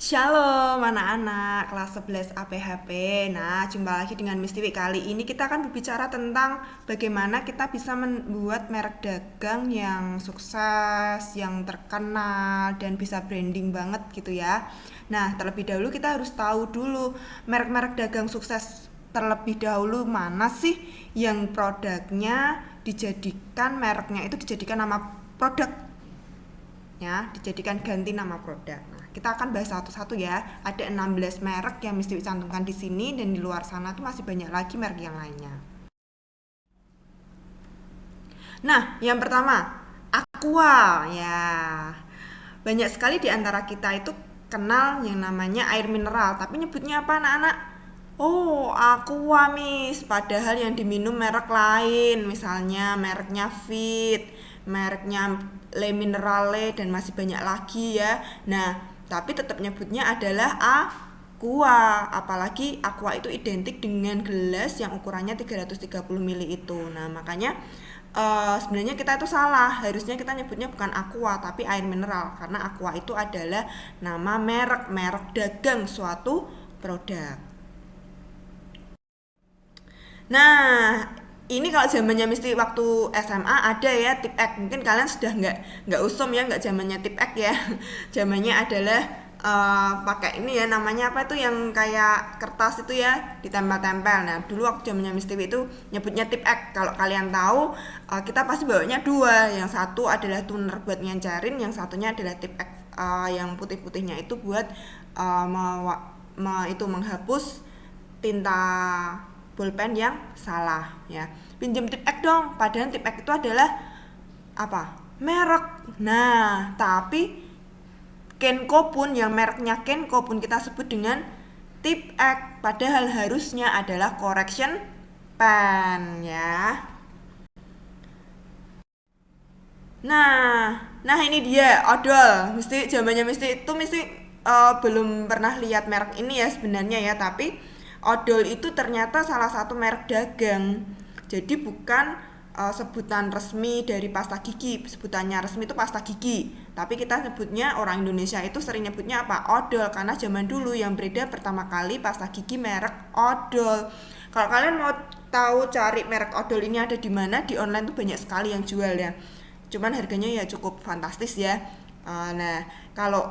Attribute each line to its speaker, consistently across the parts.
Speaker 1: Shalom anak-anak kelas 11 APHP. Nah, jumpa lagi dengan Miss Tiwi. Kali ini kita akan berbicara tentang bagaimana kita bisa membuat merek dagang yang sukses, yang terkenal, dan bisa branding banget gitu ya. Nah, terlebih dahulu kita harus tahu dulu merek-merek dagang sukses terlebih dahulu mana sih yang produknya dijadikan mereknya itu dijadikan nama produk ya, dijadikan ganti nama produk. Nah, kita akan bahas satu-satu ya. Ada 16 merek yang mesti dicantumkan di sini dan di luar sana tuh masih banyak lagi merek yang lainnya. Nah, yang pertama, Aqua ya. Banyak sekali di antara kita itu kenal yang namanya air mineral, tapi nyebutnya apa anak-anak? Oh, Aqua Miss. Padahal yang diminum merek lain, misalnya mereknya Fit, mereknya Le Minerale dan masih banyak lagi ya. Nah, tapi tetap nyebutnya adalah Aqua. Apalagi Aqua itu identik dengan gelas yang ukurannya 330 ml itu. Nah, makanya sebenarnya kita itu salah, harusnya kita nyebutnya bukan Aqua tapi air mineral, karena Aqua itu adalah nama merek dagang suatu produk. Nah, ini kalau zamannya mesti waktu SMA ada ya tip X. Mungkin kalian sudah nggak usum ya, nggak zamannya tip X ya. Zamannya adalah pakai ini ya, namanya apa tuh yang kayak kertas itu ya, ditempel-tempel. Nah, dulu waktu zamannya Miss TV itu nyebutnya tip X. Kalau kalian tahu, kita pasti bawanya dua. Yang satu adalah tuner buat nyancarin, yang satunya adalah tip X, yang putih-putihnya itu buat itu menghapus tinta pulpen yang salah ya. Pinjam tip X dong, padahal tip X itu adalah apa? Merek. Nah, tapi Kenko pun yang mereknya Kenko pun kita sebut dengan tip X, padahal harusnya adalah correction pen ya. Nah ini dia odol. Mesti zamannya mesti belum pernah lihat merek ini ya sebenarnya ya, tapi odol itu ternyata salah satu merek dagang. Jadi bukan sebutan resmi dari pasta gigi. Sebutannya resmi itu pasta gigi. Tapi kita nyebutnya, orang Indonesia itu sering nyebutnya apa? Odol, karena zaman dulu yang beredar pertama kali pasta gigi merek odol. Kalau kalian mau tahu cari merek odol ini ada di mana, di online tuh banyak sekali yang jual ya. Cuman harganya ya cukup fantastis ya. Nah, kalau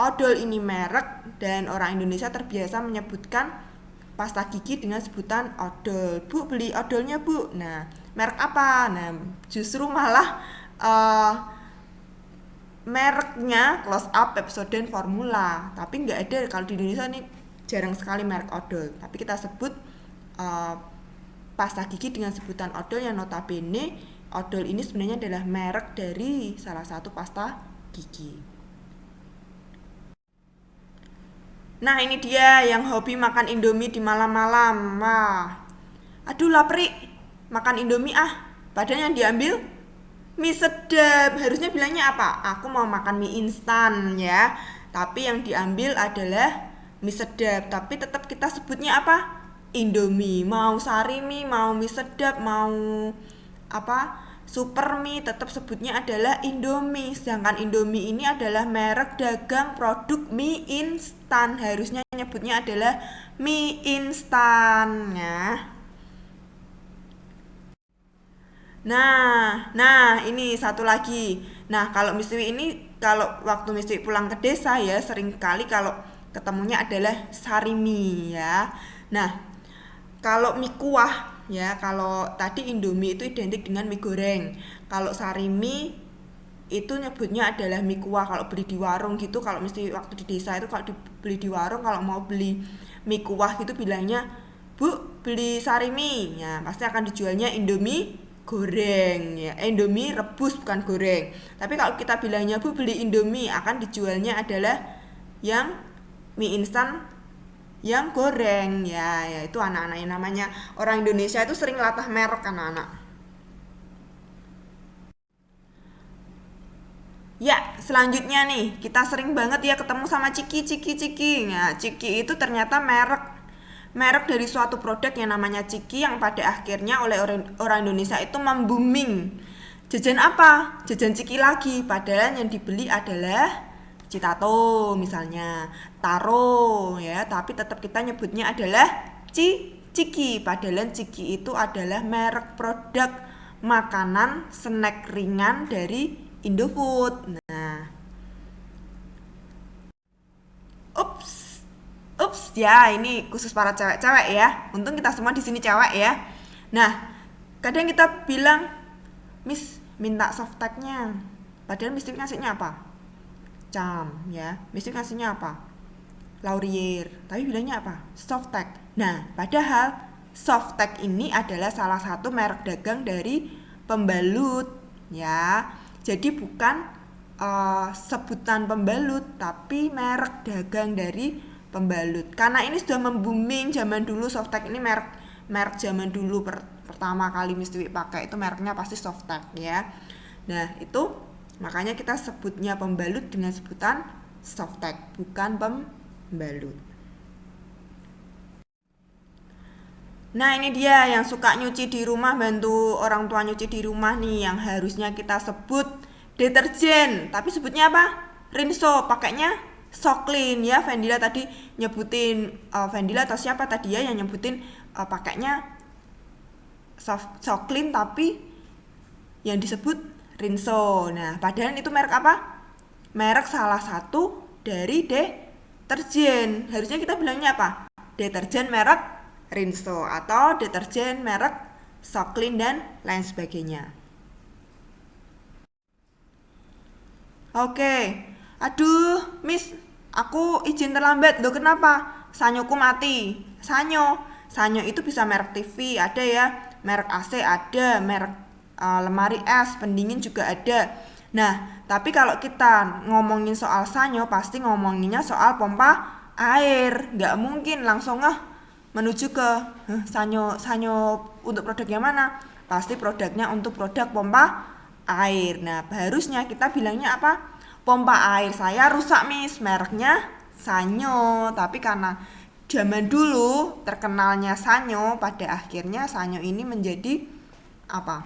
Speaker 1: odol ini merek dan orang Indonesia terbiasa menyebutkan pasta gigi dengan sebutan odol. Bu, beli odolnya bu. Nah, merek apa? Nah, justru malah mereknya Close Up, Pepsodent, Formula. Tapi nggak ada kalau di Indonesia nih, jarang sekali merek odol. Tapi kita sebut pasta gigi dengan sebutan odol, yang notabene odol ini sebenarnya adalah merek dari salah satu pasta gigi. Nah, ini dia yang hobi makan Indomie di malam-malam. Wah, aduh lapri, makan Indomie padahal yang diambil mie sedap. Harusnya bilangnya apa? Aku mau makan mie instan ya. Tapi yang diambil adalah mie sedap. Tapi tetap kita sebutnya apa? Indomie. Mau sari mie, mau mie sedap, mau apa? Super mie, tetap sebutnya adalah Indomie. Sedangkan Indomie ini adalah merek dagang produk mie instan. Harusnya nyebutnya adalah mie instan ya. Nah, ini satu lagi. Nah, kalau misteri ini, kalau waktu misteri pulang ke desa ya, sering kali kalau ketemunya adalah sarimi ya. Nah, kalau mie kuah ya, kalau tadi Indomie itu identik dengan mie goreng. Kalau sarimi itu nyebutnya adalah mie kuah. Kalau beli di warung gitu, kalau mesti waktu di desa itu kalau beli di warung, kalau mau beli mie kuah gitu bilangnya, "Bu, beli sarimi." Ya, pasti akan dijualnya Indomie goreng ya. Indomie rebus bukan goreng. Tapi kalau kita bilangnya, "Bu, beli Indomie," akan dijualnya adalah yang mie instan yang goreng ya. Ya itu anak-anak, yang namanya orang Indonesia itu sering latah merek anak-anak. Ya, selanjutnya nih, kita sering banget ya ketemu sama Ciki, Ciki, Ciki. Nah, Ciki itu ternyata merek dari suatu produk yang namanya Ciki, yang pada akhirnya oleh orang Indonesia itu membooming. Jajan apa? Jajan Ciki lagi. Padahal yang dibeli adalah Citato misalnya, Taro ya, tapi tetap kita nyebutnya adalah Ciki. Padahal Ciki itu adalah merek produk makanan snack ringan dari Indofood. Nah, ups ya, ini khusus para cewek-cewek ya. Untung kita semua di sini cewek ya. Nah, kadang kita bilang, Miss minta softteknya, padahal Miss ngasihnya apa? Cam ya, Miss ngasihnya apa? Laurier, tapi bilangnya apa? Softtek. Nah, padahal softtek ini adalah salah satu merek dagang dari pembalut ya. Jadi bukan sebutan pembalut, tapi merek dagang dari pembalut. Karena ini sudah membuming zaman dulu, softtek ini merek zaman dulu pertama kali Miss Tiwi pakai itu mereknya pasti softtek ya. Nah, itu makanya kita sebutnya pembalut dengan sebutan softtek, bukan pembalut. Nah, ini dia yang suka nyuci di rumah, bantu orang tua nyuci di rumah nih, yang harusnya kita sebut deterjen, tapi sebutnya apa? Rinso, pakainya Soklin ya. Vendila tadi nyebutin Vendila atau siapa tadi ya yang nyebutin pakainya Soklin tapi yang disebut Rinso. Nah, padahal itu merek apa? Merek salah satu dari deterjen. Harusnya kita bilangnya apa? Deterjen merek Rinso atau deterjen merek Soklin dan lain sebagainya. Oke. Aduh, Miss, aku izin terlambat. Loh, kenapa? Sanyoku mati. Sanyo itu bisa merek TV, ada ya. Merek AC ada, merek lemari es, pendingin juga ada. Nah, tapi kalau kita ngomongin soal sanyo, pasti ngomonginnya soal pompa air. Nggak mungkin langsung menuju ke sanyo untuk produk yang mana? Pasti produknya untuk produk pompa air. Nah, harusnya kita bilangnya apa? Pompa air saya rusak, Miss, mereknya Sanyo. Tapi karena zaman dulu terkenalnya Sanyo, pada akhirnya Sanyo ini menjadi apa?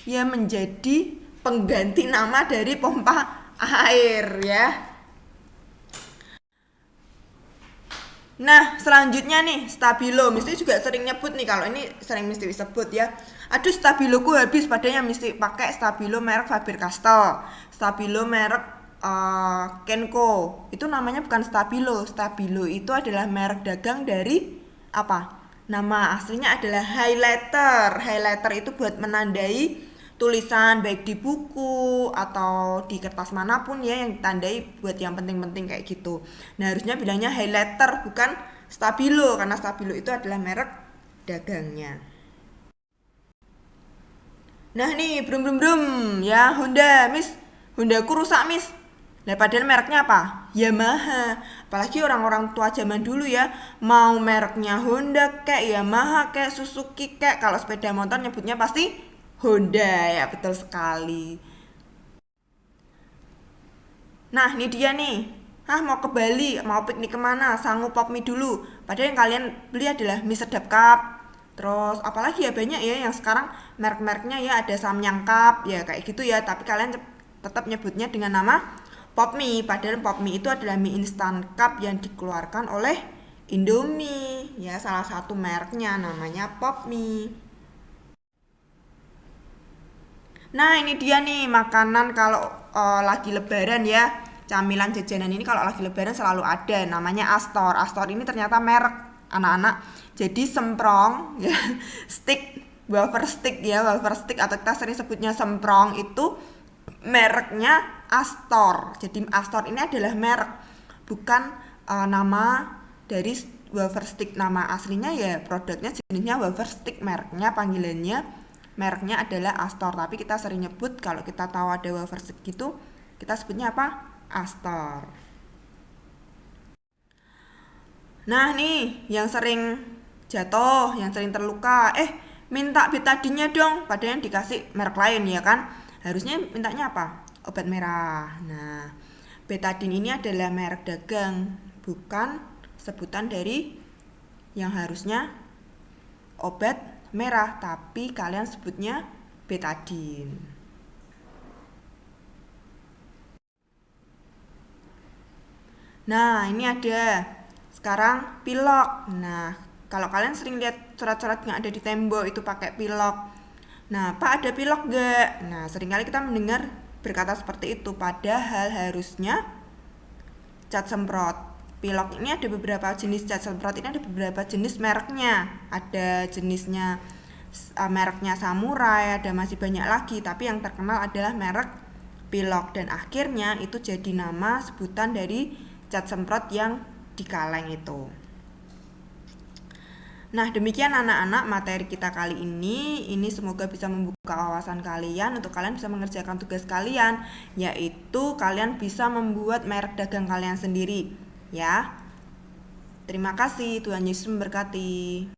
Speaker 1: Ya, menjadi pengganti nama dari pompa air ya. Nah, selanjutnya nih, Stabilo. Misti juga sering nyebut nih, kalau ini sering Misti sebut ya. Aduh, Stabiloku habis, padahal Misti pakai Stabilo merek Faber-Castell. Stabilo merek Kenko. Itu namanya bukan Stabilo. Stabilo itu adalah merek dagang dari apa? Nama aslinya adalah highlighter. Highlighter itu buat menandai tulisan baik di buku atau di kertas manapun ya, yang ditandai buat yang penting-penting kayak gitu. Nah, harusnya bilangnya highlighter bukan Stabilo, karena Stabilo itu adalah merek dagangnya. Nah, nih brum ya, Honda, Miss. Hondaku rusak, Miss. Nah, padahal mereknya apa? Yamaha. Apalagi orang-orang tua zaman dulu ya, mau mereknya Honda kayak Yamaha kayak Suzuki kayak, kalau sepeda motor nyebutnya pasti Honda ya, betul sekali. Nah, ini dia nih. Mau ke Bali, mau piknik kemana? Sanggup pop mie dulu. Padahal yang kalian beli adalah mie sedap cup. Terus apalagi ya, banyak ya yang sekarang merek-mereknya ya, ada Samyang Cup ya kayak gitu ya. Tapi kalian tetap nyebutnya dengan nama pop mie. Padahal pop mie itu adalah mie instan cup yang dikeluarkan oleh Indomie ya, salah satu mereknya namanya pop mie. Nah, ini dia nih makanan kalau lagi lebaran ya. Camilan jajanan ini kalau lagi lebaran selalu ada, namanya Astor. Astor ini ternyata merek anak-anak. Jadi semprong ya, stick, wafer stick ya, wafer stick atau kita sering sebutnya semprong itu mereknya Astor. Jadi Astor ini adalah merek, bukan nama dari wafer stick. Nama aslinya ya produknya jenisnya wafer stick, mereknya adalah Astor, tapi kita sering nyebut kalau kita tahu ada wafer stick gitu, kita sebutnya apa? Astor. Nah, nih yang sering jatuh, yang sering terluka, minta betadinnya dong, padahal yang dikasih merek lain ya kan. Harusnya mintanya apa? Obat merah. Nah, betadin ini adalah merek dagang, bukan sebutan dari yang harusnya obat merah, tapi kalian sebutnya betadin. Nah, ini ada. Sekarang pilok. Nah, kalau kalian sering lihat coret-coret yang ada di tembok itu pakai pilok. Nah, Pak ada pilok gak? Nah, seringkali kita mendengar berkata seperti itu. Padahal harusnya cat semprot. Pilok ini ada beberapa jenis cat semprot, ini ada beberapa jenis mereknya. Ada jenisnya mereknya Samurai, ada masih banyak lagi, tapi yang terkenal adalah merek pilok dan akhirnya itu jadi nama sebutan dari cat semprot yang di kaleng itu. Nah, demikian anak-anak materi kita kali ini. Ini semoga bisa membuka wawasan kalian untuk kalian bisa mengerjakan tugas kalian, yaitu kalian bisa membuat merek dagang kalian sendiri, ya. Terima kasih, Tuhan Yesus memberkati.